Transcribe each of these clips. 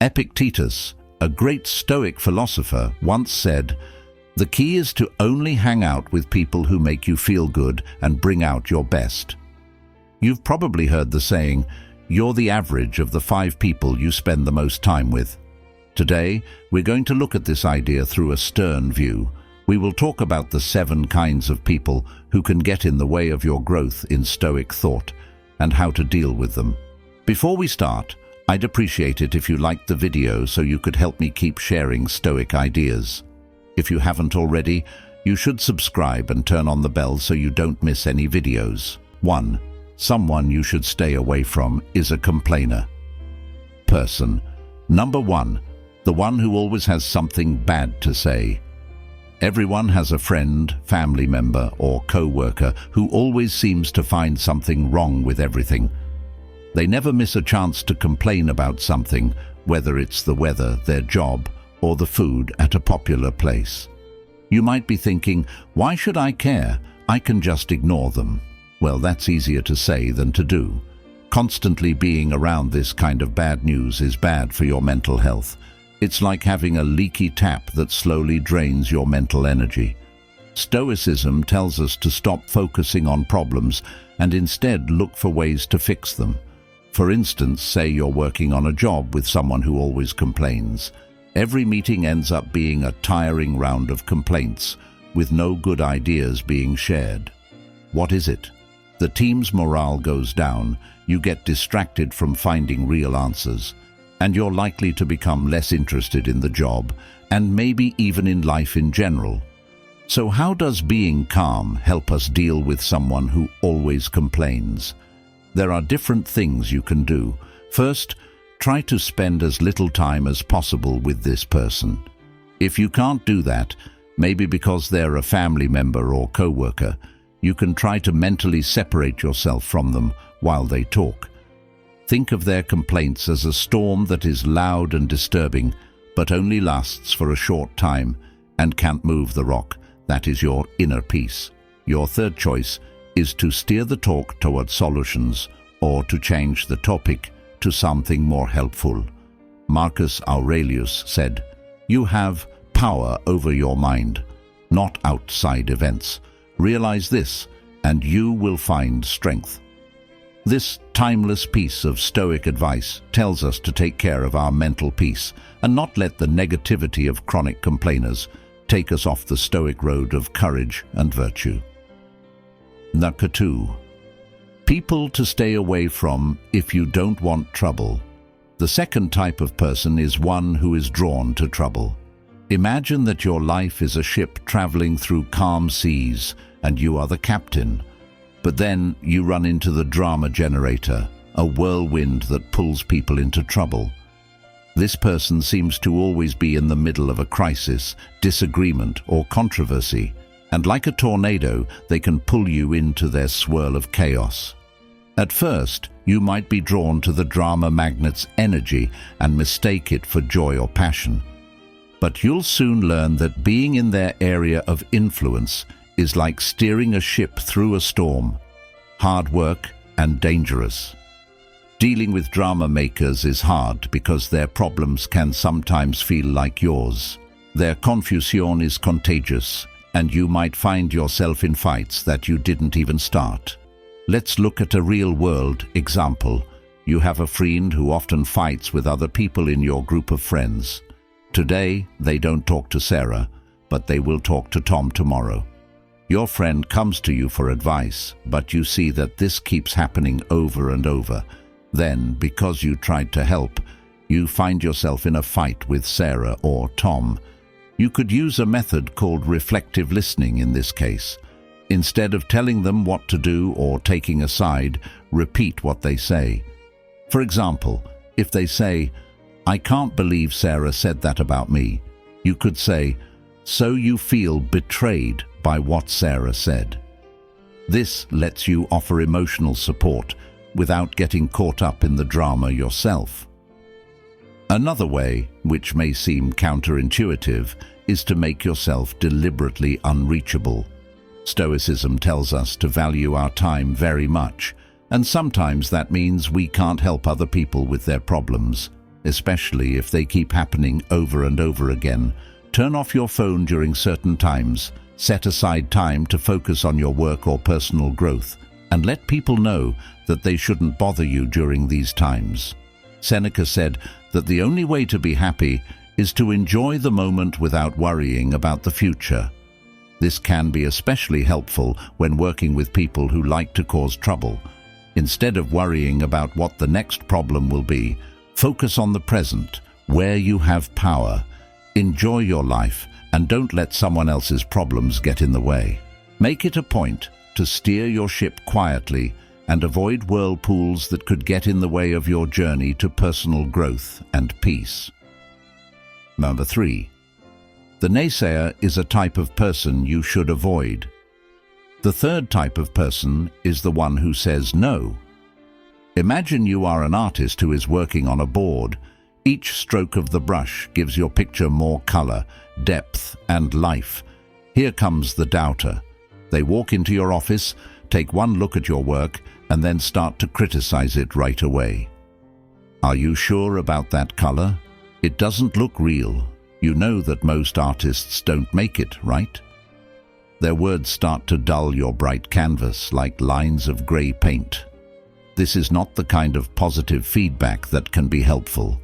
Epictetus, a great Stoic philosopher, once said, "The key is to only hang out with people who make you feel good and bring out your best." You've probably heard the saying, "You're the average of the 5 people you spend the most time with." Today, we're going to look at this idea through a stern view. We will talk about the 7 kinds of people who can get in the way of your growth in Stoic thought and how to deal with them. Before we start, I'd appreciate it if you liked the video so you could help me keep sharing Stoic ideas. If you haven't already, you should subscribe and turn on the bell so you don't miss any videos. 1. Someone you should stay away from is a complainer. Person. Number 1. The one who always has something bad to say. Everyone has a friend, family member, or co-worker who always seems to find something wrong with everything. They never miss a chance to complain about something, whether it's the weather, their job, or the food at a popular place. You might be thinking, why should I care? I can just ignore them. Well, that's easier to say than to do. Constantly being around this kind of bad news is bad for your mental health. It's like having a leaky tap that slowly drains your mental energy. Stoicism tells us to stop focusing on problems and instead look for ways to fix them. For instance, say you're working on a job with someone who always complains. Every meeting ends up being a tiring round of complaints, with no good ideas being shared. What is it? The team's morale goes down, you get distracted from finding real answers, and you're likely to become less interested in the job, and maybe even in life in general. So how does being calm help us deal with someone who always complains? There are different things you can do. First, try to spend as little time as possible with this person. If you can't do that, maybe because they're a family member or co-worker, you can try to mentally separate yourself from them while they talk. Think of their complaints as a storm that is loud and disturbing, but only lasts for a short time and can't move the rock. That is your inner peace. Your third choice is to steer the talk toward solutions or to change the topic to something more helpful. Marcus Aurelius said, "You have power over your mind, not outside events. Realize this, and you will find strength." This timeless piece of Stoic advice tells us to take care of our mental peace and not let the negativity of chronic complainers take us off the Stoic road of courage and virtue. Number 2. People to stay away from if you don't want trouble. The second type of person is one who is drawn to trouble. Imagine that your life is a ship traveling through calm seas and you are the captain. But then you run into the drama generator, a whirlwind that pulls people into trouble. This person seems to always be in the middle of a crisis, disagreement, or controversy, and like a tornado, they can pull you into their swirl of chaos. At first, you might be drawn to the drama magnet's energy and mistake it for joy or passion. But you'll soon learn that being in their area of influence is like steering a ship through a storm, hard work and dangerous. Dealing with drama makers is hard because their problems can sometimes feel like yours. Their confusion is contagious, and you might find yourself in fights that you didn't even start. Let's look at a real-world example. You have a friend who often fights with other people in your group of friends. Today, they don't talk to Sarah, but they will talk to Tom tomorrow. Your friend comes to you for advice, but you see that this keeps happening over and over. Then, because you tried to help, you find yourself in a fight with Sarah or Tom. You could use a method called reflective listening in this case. Instead of telling them what to do or taking a side, repeat what they say. For example, if they say, "I can't believe Sarah said that about me," you could say, "So you feel betrayed by what Sarah said." This lets you offer emotional support without getting caught up in the drama yourself. Another way, which may seem counterintuitive, is to make yourself deliberately unreachable. Stoicism tells us to value our time very much, and sometimes that means we can't help other people with their problems. especially if they keep happening over and over again. Turn off your phone during certain times, set aside time to focus on your work or personal growth, and let people know that they shouldn't bother you during these times. Seneca said that the only way to be happy is to enjoy the moment without worrying about the future. This can be especially helpful when working with people who like to cause trouble. Instead of worrying about what the next problem will be, focus on the present, where you have power. Enjoy your life and don't let someone else's problems get in the way. Make it a point to steer your ship quietly and avoid whirlpools that could get in the way of your journey to personal growth and peace. Number 3. The naysayer is a type of person you should avoid. The third type of person is the one who says no. Imagine you are an artist who is working on a board. Each stroke of the brush gives your picture more color, depth, and life. Here comes the doubter. They walk into your office, take one look at your work, and then start to criticize it right away. Are you sure about that color? It doesn't look real. You know that most artists don't make it, right? Their words start to dull your bright canvas like lines of gray paint. This is not the kind of positive feedback that can be helpful.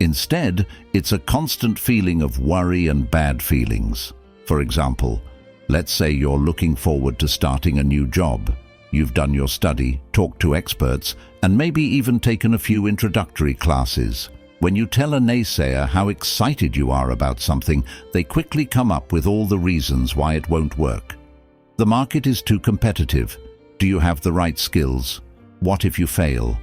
Instead, it's a constant feeling of worry and bad feelings. For example, let's say you're looking forward to starting a new job. You've done your study, talked to experts, and maybe even taken a few introductory classes. When you tell a naysayer how excited you are about something, they quickly come up with all the reasons why it won't work. The market is too competitive. Do you have the right skills? What if you fail?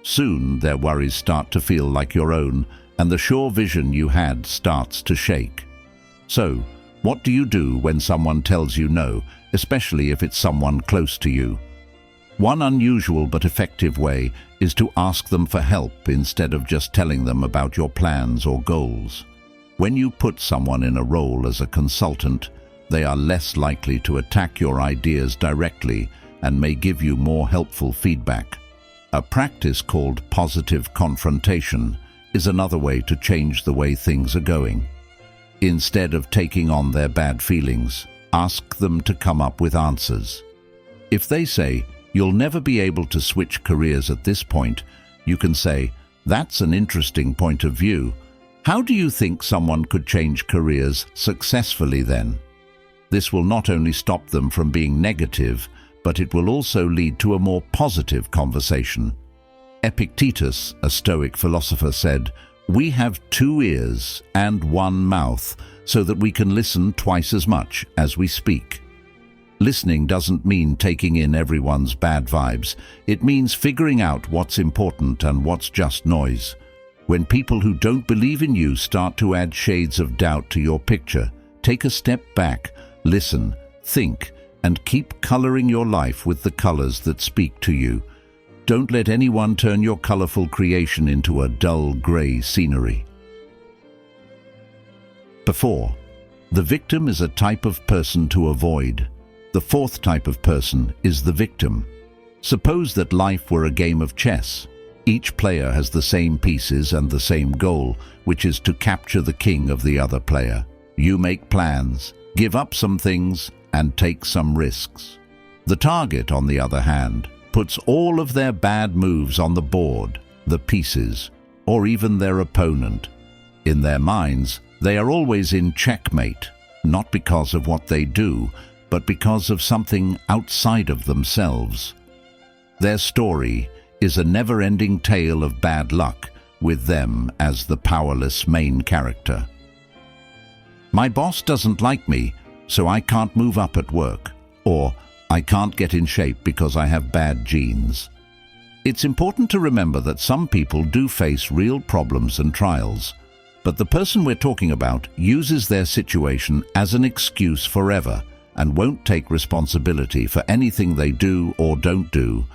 Soon, their worries start to feel like your own, and the sure vision you had starts to shake. So, what do you do when someone tells you no, especially if it's someone close to you? One unusual but effective way is to ask them for help instead of just telling them about your plans or goals. When you put someone in a role as a consultant, they are less likely to attack your ideas directly and may give you more helpful feedback. A practice called positive confrontation is another way to change the way things are going. Instead of taking on their bad feelings, ask them to come up with answers. If they say, "You'll never be able to switch careers at this point," you can say, "That's an interesting point of view. How do you think someone could change careers successfully then?" This will not only stop them from being negative, but it will also lead to a more positive conversation. Epictetus, a Stoic philosopher, said, "We have 2 ears and 1 mouth so that we can listen twice as much as we speak." Listening doesn't mean taking in everyone's bad vibes. It means figuring out what's important and what's just noise. When people who don't believe in you start to add shades of doubt to your picture, take a step back, listen, think, and keep coloring your life with the colors that speak to you. Don't let anyone turn your colorful creation into a dull gray scenery. 4. The victim is a type of person to avoid. The 4th type of person is the victim. Suppose that life were a game of chess. Each player has the same pieces and the same goal, which is to capture the king of the other player. You make plans, give up some things, and take some risks. The target, on the other hand, puts all of their bad moves on the board, the pieces, or even their opponent. In their minds, they are always in checkmate, not because of what they do, but because of something outside of themselves. Their story is a never-ending tale of bad luck, with them as the powerless main character. My boss doesn't like me, so I can't move up at work, or I can't get in shape because I have bad genes. It's important to remember that some people do face real problems and trials, but the person we're talking about uses their situation as an excuse forever and won't take responsibility for anything they do or don't do.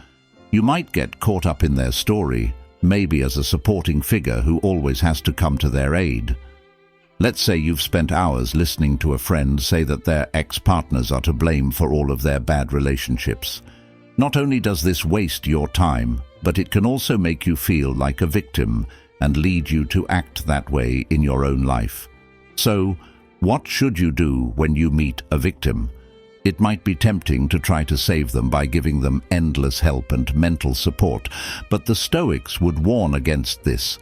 You might get caught up in their story, maybe as a supporting figure who always has to come to their aid. Let's say you've spent hours listening to a friend say that their ex-partners are to blame for all of their bad relationships. Not only does this waste your time, but it can also make you feel like a victim and lead you to act that way in your own life. So, what should you do when you meet a victim? It might be tempting to try to save them by giving them endless help and mental support, but the Stoics would warn against this.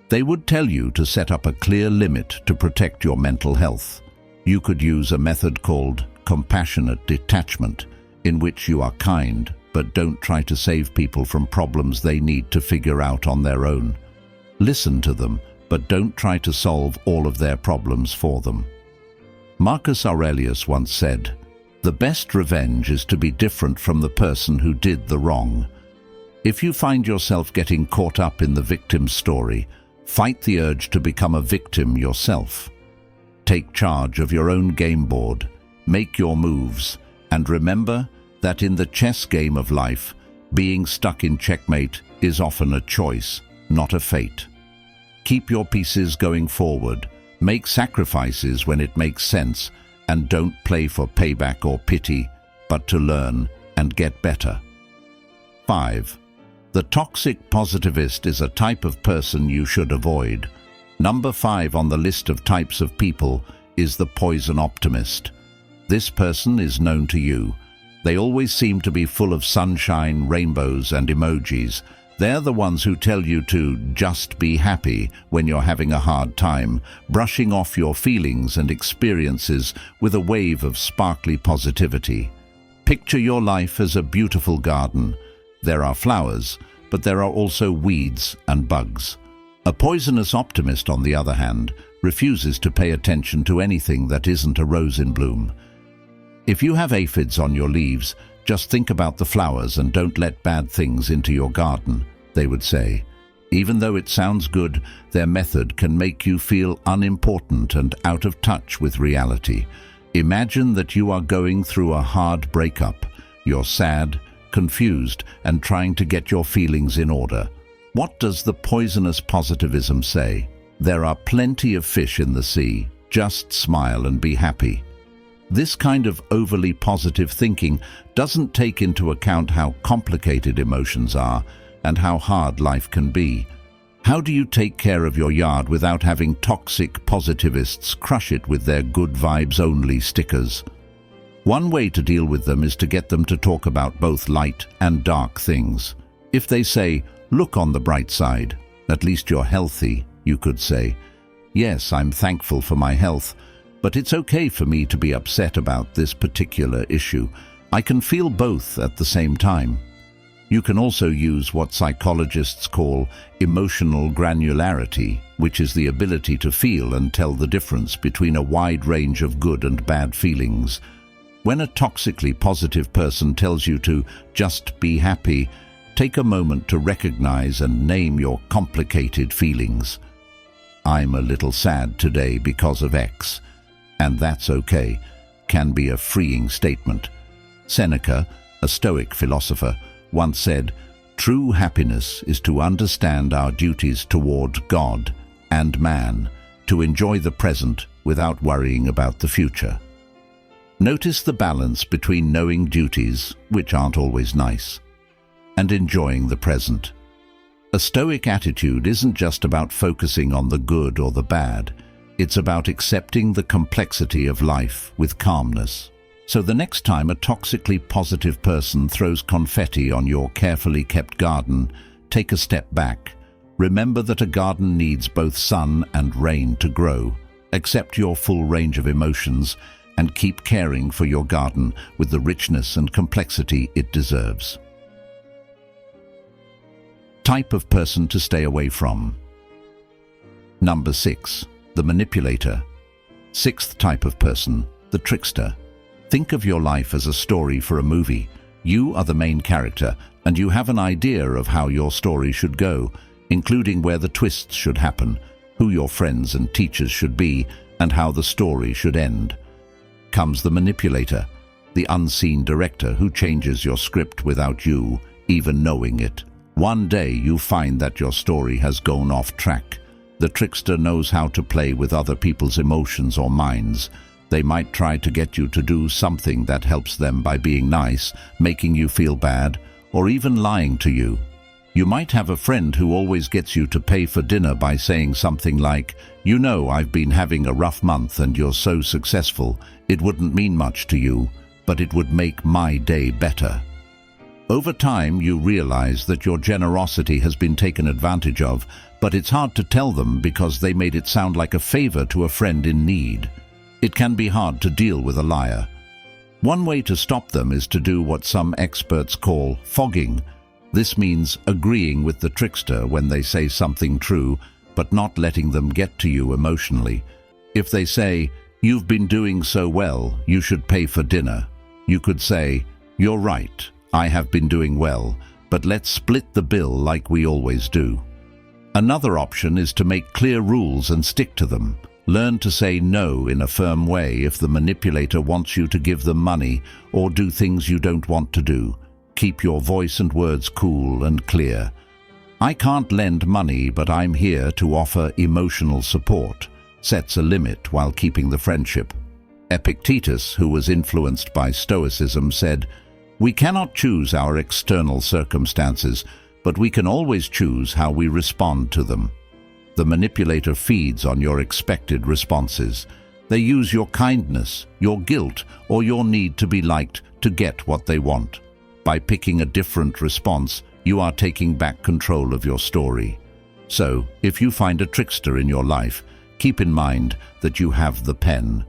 They would tell you to set up a clear limit to protect your mental health. You could use a method called compassionate detachment, in which you are kind, but don't try to save people from problems they need to figure out on their own. Listen to them, but don't try to solve all of their problems for them. Marcus Aurelius once said, "The best revenge is to be different from the person who did the wrong." If you find yourself getting caught up in the victim's story, fight the urge to become a victim yourself. Take charge of your own game board, make your moves, and remember that in the chess game of life, being stuck in checkmate is often a choice, not a fate. Keep your pieces going forward, make sacrifices when it makes sense, and don't play for payback or pity, but to learn and get better. 5. The toxic positivist is a type of person you should avoid. Number 5 on the list of types of people is the poison optimist. This person is known to you. They always seem to be full of sunshine, rainbows, and emojis. They're the ones who tell you to just be happy when you're having a hard time, brushing off your feelings and experiences with a wave of sparkly positivity. Picture your life as a beautiful garden. There are flowers, but there are also weeds and bugs. A poisonous optimist, on the other hand, refuses to pay attention to anything that isn't a rose in bloom. If you have aphids on your leaves, just think about the flowers and don't let bad things into your garden, they would say. Even though it sounds good, their method can make you feel unimportant and out of touch with reality. Imagine that you are going through a hard breakup. You're sad, confused, and trying to get your feelings in order. What does the poisonous positivism say? There are plenty of fish in the sea. Just smile and be happy. This kind of overly positive thinking doesn't take into account how complicated emotions are and how hard life can be. How do you take care of your yard without having toxic positivists crush it with their good vibes only stickers? One way to deal with them is to get them to talk about both light and dark things. If they say, "Look on the bright side, at least you're healthy," you could say, "Yes, I'm thankful for my health, but it's okay for me to be upset about this particular issue. I can feel both at the same time." You can also use what psychologists call emotional granularity, which is the ability to feel and tell the difference between a wide range of good and bad feelings. When a toxically positive person tells you to just be happy, take a moment to recognize and name your complicated feelings. "I'm a little sad today because of X. And that's okay," can be a freeing statement. Seneca, a Stoic philosopher, once said, "True happiness is to understand our duties toward God and man, to enjoy the present without worrying about the future." Notice the balance between knowing duties, which aren't always nice, and enjoying the present. A Stoic attitude isn't just about focusing on the good or the bad. It's about accepting the complexity of life with calmness. So the next time a toxically positive person throws confetti on your carefully kept garden, take a step back. Remember that a garden needs both sun and rain to grow. Accept your full range of emotions and keep caring for your garden with the richness and complexity it deserves. Type of person to stay away from. Number 6. The manipulator. 6th type of person, the trickster. Think of your life as a story for a movie. You are the main character, and you have an idea of how your story should go, including where the twists should happen, who your friends and teachers should be, and how the story should end. Comes the manipulator, the unseen director who changes your script without you even knowing it. One day you find that your story has gone off track. The trickster knows how to play with other people's emotions or minds. They might try to get you to do something that helps them by being nice, making you feel bad, or even lying to you. You might have a friend who always gets you to pay for dinner by saying something like, "You know, I've been having a rough month and you're so successful. It wouldn't mean much to you, but it would make my day better." Over time, you realize that your generosity has been taken advantage of, but it's hard to tell them because they made it sound like a favor to a friend in need. It can be hard to deal with a liar. One way to stop them is to do what some experts call fogging. This means agreeing with the trickster when they say something true, but not letting them get to you emotionally. If they say, "You've been doing so well, you should pay for dinner," you could say, "You're right, I have been doing well, but let's split the bill like we always do." Another option is to make clear rules and stick to them. Learn to say no in a firm way if the manipulator wants you to give them money or do things you don't want to do. Keep your voice and words cool and clear. "I can't lend money, but I'm here to offer emotional support," sets a limit while keeping the friendship. Epictetus, who was influenced by Stoicism, said, "We cannot choose our external circumstances, but we can always choose how we respond to them." The manipulator feeds on your expected responses. They use your kindness, your guilt, or your need to be liked to get what they want. By picking a different response, you are taking back control of your story. So, if you find a trickster in your life, keep in mind that you have the pen.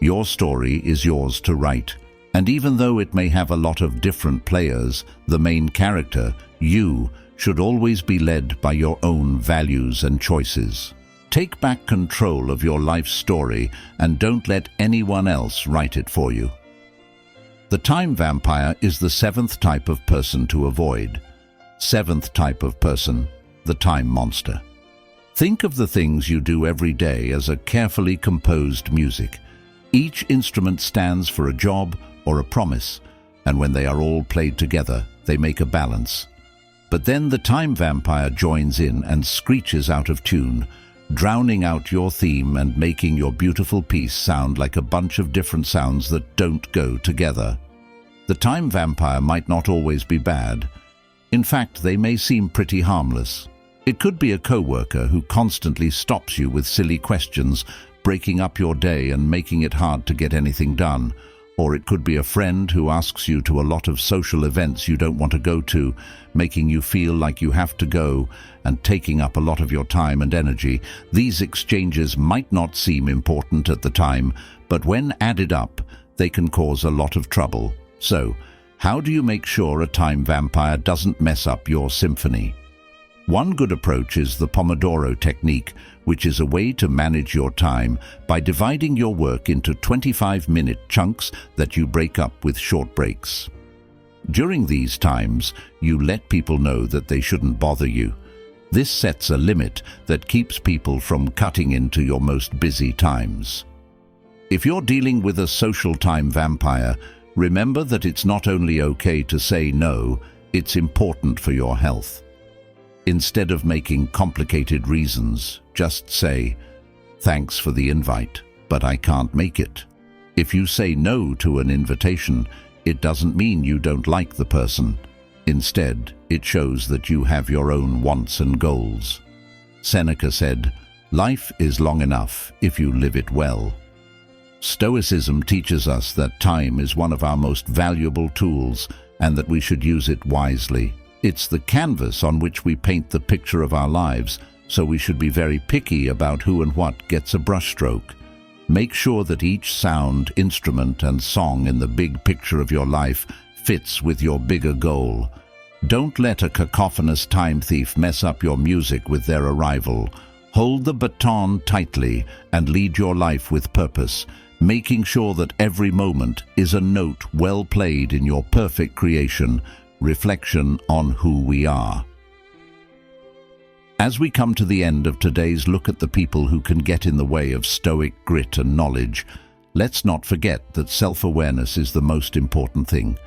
Your story is yours to write. And even though it may have a lot of different players, the main character, you, should always be led by your own values and choices. Take back control of your life story and don't let anyone else write it for you. The time vampire is the seventh type of person to avoid. Seventh type of person, the time monster. Think of the things you do every day as a carefully composed music. Each instrument stands for a job or a promise, and when they are all played together, they make a balance. But then the time vampire joins in and screeches out of tune, drowning out your theme and making your beautiful piece sound like a bunch of different sounds that don't go together. The time vampire might not always be bad. In fact, they may seem pretty harmless. It could be a coworker who constantly stops you with silly questions, breaking up your day and making it hard to get anything done. Or it could be a friend who asks you to a lot of social events you don't want to go to, making you feel like you have to go and taking up a lot of your time and energy. These exchanges might not seem important at the time, but when added up, they can cause a lot of trouble. So, how do you make sure a time vampire doesn't mess up your symphony? One good approach is the Pomodoro technique, which is a way to manage your time by dividing your work into 25-minute chunks that you break up with short breaks. During these times, you let people know that they shouldn't bother you. This sets a limit that keeps people from cutting into your most busy times. If you're dealing with a social time vampire, remember that it's not only okay to say no, it's important for your health. Instead of making complicated reasons, just say, "Thanks for the invite, but I can't make it." If you say no to an invitation, it doesn't mean you don't like the person. Instead, it shows that you have your own wants and goals. Seneca said, "Life is long enough if you live it well." Stoicism teaches us that time is one of our most valuable tools and that we should use it wisely. It's the canvas on which we paint the picture of our lives, so we should be very picky about who and what gets a brushstroke. Make sure that each sound, instrument, and song in the big picture of your life fits with your bigger goal. Don't let a cacophonous time thief mess up your music with their arrival. Hold the baton tightly and lead your life with purpose, making sure that every moment is a note well played in your perfect creation, reflection on who we are. As we come to the end of today's look at the people who can get in the way of Stoic grit and knowledge, let's not forget that self-awareness is the most important thing.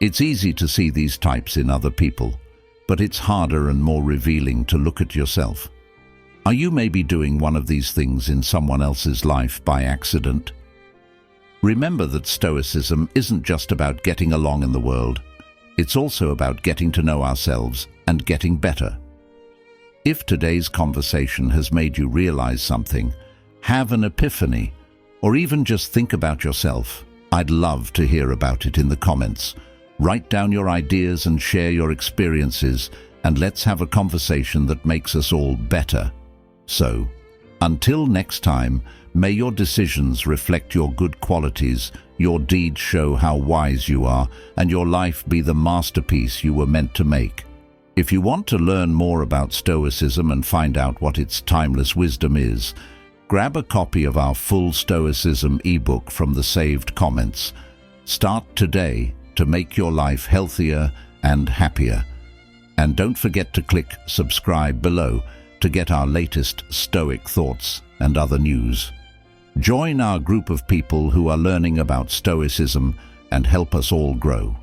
It's easy to see these types in other people, but it's harder and more revealing to look at yourself. Are you maybe doing one of these things in someone else's life by accident? Remember that Stoicism isn't just about getting along in the world. It's also about getting to know ourselves and getting better. If today's conversation has made you realize something, have an epiphany, or even just think about yourself, I'd love to hear about it in the comments. Write down your ideas and share your experiences, and let's have a conversation that makes us all better. So, until next time, may your decisions reflect your good qualities, your deeds show how wise you are, and your life be the masterpiece you were meant to make. If you want to learn more about Stoicism and find out what its timeless wisdom is, grab a copy of our full Stoicism ebook from the saved comments. Start today to make your life healthier and happier. And don't forget to click subscribe below to get our latest Stoic thoughts and other news. Join our group of people who are learning about Stoicism and help us all grow.